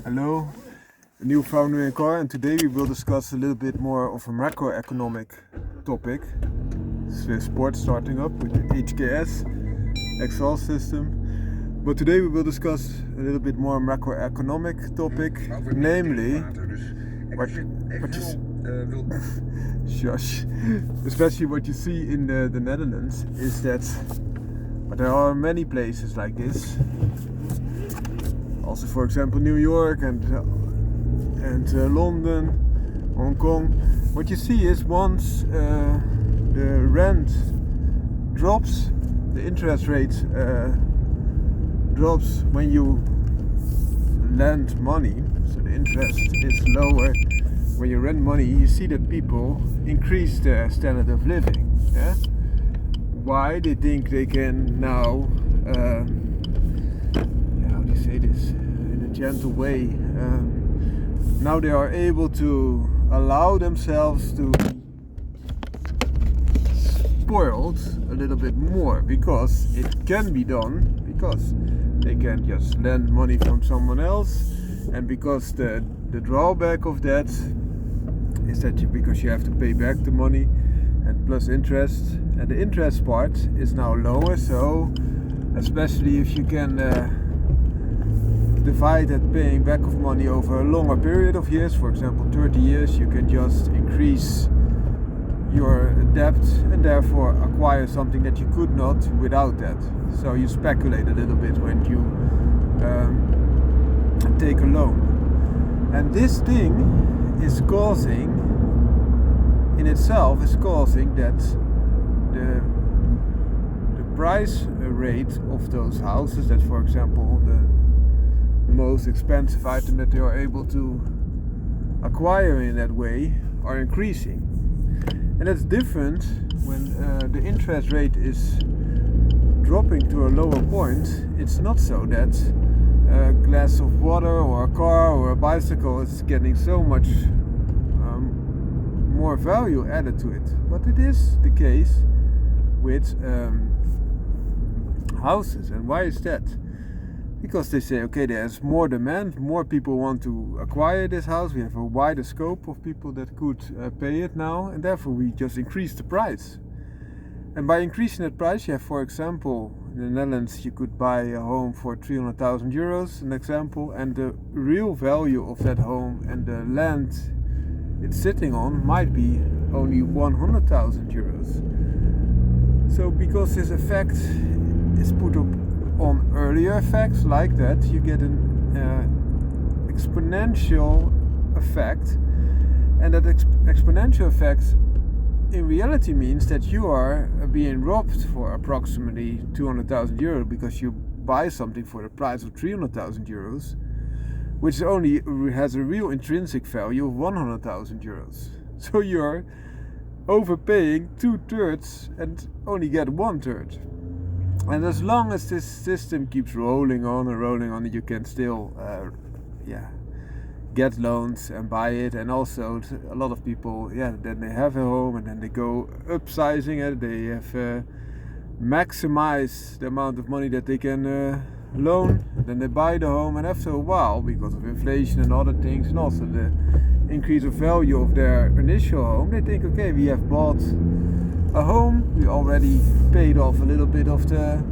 Hello, a new founder in car, and today we will discuss a little bit more of a macroeconomic topic. Swiss sports starting up with the HKS exhaust system. But today we will discuss a little bit more macroeconomic topic, namely what shush. Especially what you see in the Netherlands is that, but there are many places like this. Also, for example, New York and London, Hong Kong. What you see is once the rent drops, the interest rate drops when you lend money. So the interest is lower when you rent money. You see that people increase their standard of living. Yeah? Why? They think they can now. How do you say this in a gentle way? Now they are able to allow themselves to be spoiled a little bit more because it can be done, because they can just lend money from someone else, and because the drawback of that is that because you have to pay back the money and plus interest, and the interest part is now lower. So especially if you can divide that paying back of money over a longer period of years, for example 30 years, you can just increase your debt and therefore acquire something that you could not without that. So you speculate a little bit when you take a loan. And this thing is causing, in itself, is causing that the price rate of those houses, that for example the most expensive item that they are able to acquire in that way, are increasing. And that's different when the interest rate is dropping to a lower point. It's not so that a glass of water or a car or a bicycle is getting so much more value added to it. But it is the case with houses. And why is that? Because they say, okay, there's more demand, more people want to acquire this house, we have a wider scope of people that could pay it now, and therefore we just increase the price. And by increasing that price, you have, for example, in the Netherlands, you could buy a home for 300,000 euros, an example, and the real value of that home and the land it's sitting on might be only 100,000 euros. So because this effect is put up on earlier effects like that, you get an exponential effect, and that exponential effect in reality means that you are being robbed for approximately 200,000 euros because you buy something for the price of 300,000 euros, which only has a real intrinsic value of 100,000 euros. So you're overpaying 2/3 and only get 1/3. And as long as this system keeps rolling on, you can still get loans and buy it. And also a lot of people, then they have a home and then they go upsizing it. They have maximize the amount of money that they can loan. And then they buy the home, and after a while, because of inflation and other things, and also the increase of value of their initial home, they think, okay, we have bought a home, we already paid off a little bit of the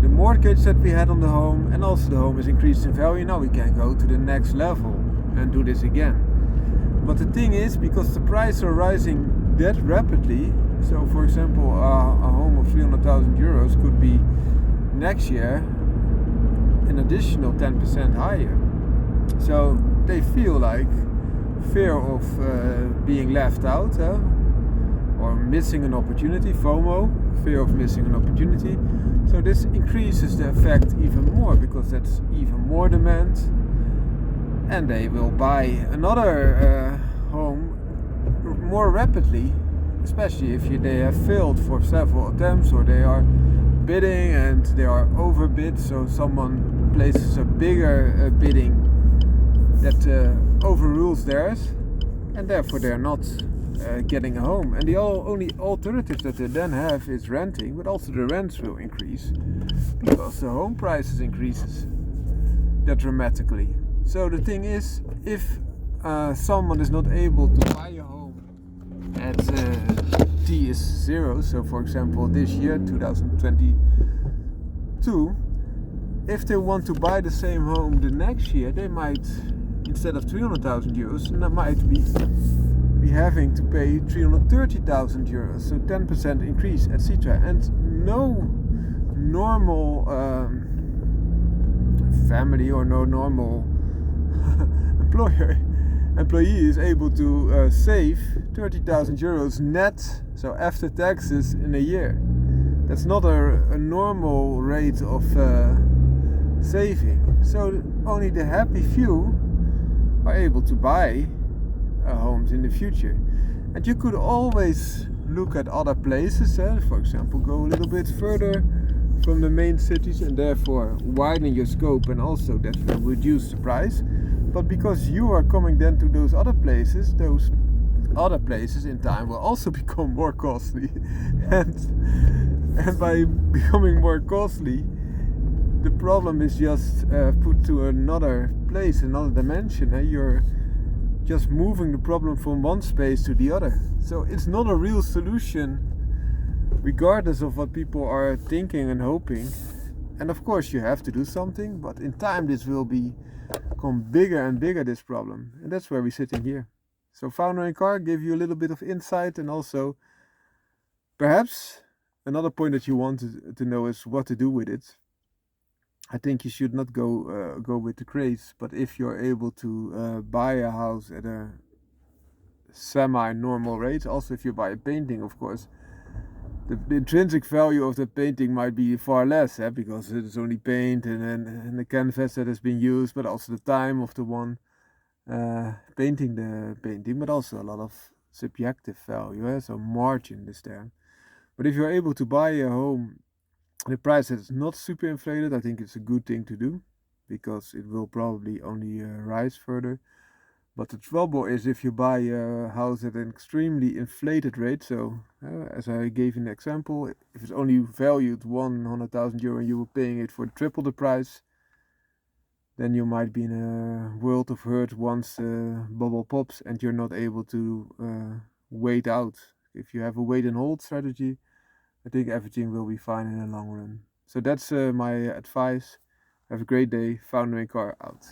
mortgage that we had on the home, and also the home is increased in value. Now we can go to the next level and do this again. But the thing is, because the prices are rising that rapidly, so for example a home of 300,000 euros could be next year an additional 10% higher. So they feel like fear of being left out, or missing an opportunity, FOMO, fear of missing an opportunity. So this increases the effect even more, because that's even more demand, and they will buy another home more rapidly, especially if they have failed for several attempts, or they are bidding and they are overbid, so someone places a bigger bidding that overrules theirs, and therefore they're not getting a home. And the only alternative that they then have is renting, but also the rents will increase because the home prices increases. that dramatically. So the thing is, if someone is not able to buy a home at T is 0, so for example this year 2022, if they want to buy the same home the next year, they might, instead of 300,000 euros, might be having to pay 330,000 euros, so 10% increase, etc. And no normal family or no normal employee is able to save 30,000 euros net, so after taxes, in a year. That's not a normal rate of saving. So only the happy few are able to buy homes in the future. And you could always look at other places, for example, go a little bit further from the main cities and therefore widen your scope, and also that will reduce the price. But because you are coming then to those other places in time will also become more costly. and by becoming more costly, the problem is just put to another place, another dimension. You're just moving the problem from one space to the other. So it's not a real solution, regardless of what people are thinking and hoping. And of course you have to do something, but in time this will become bigger and bigger, this problem. And that's where we're sitting here. So Founder and Car gave you a little bit of insight, and also perhaps another point that you want to know is what to do with it. I think you should not go with the craze, but if you're able to buy a house at a semi-normal rate, also if you buy a painting, of course, the intrinsic value of the painting might be far less, because it's only paint and the canvas that has been used, but also the time of the one painting the painting, but also a lot of subjective value, so margin is there. But if you're able to buy a home, the price is not super inflated, I think it's a good thing to do, because it will probably only rise further. But the trouble is if you buy a house at an extremely inflated rate, so as I gave in the example, if it's only valued 100,000 euro and you were paying it for triple the price, then you might be in a world of hurt once the bubble pops and you're not able to wait out. If you have a wait and hold strategy, I think everything will be fine in the long run. So that's my advice. Have a great day. Founder and Car out.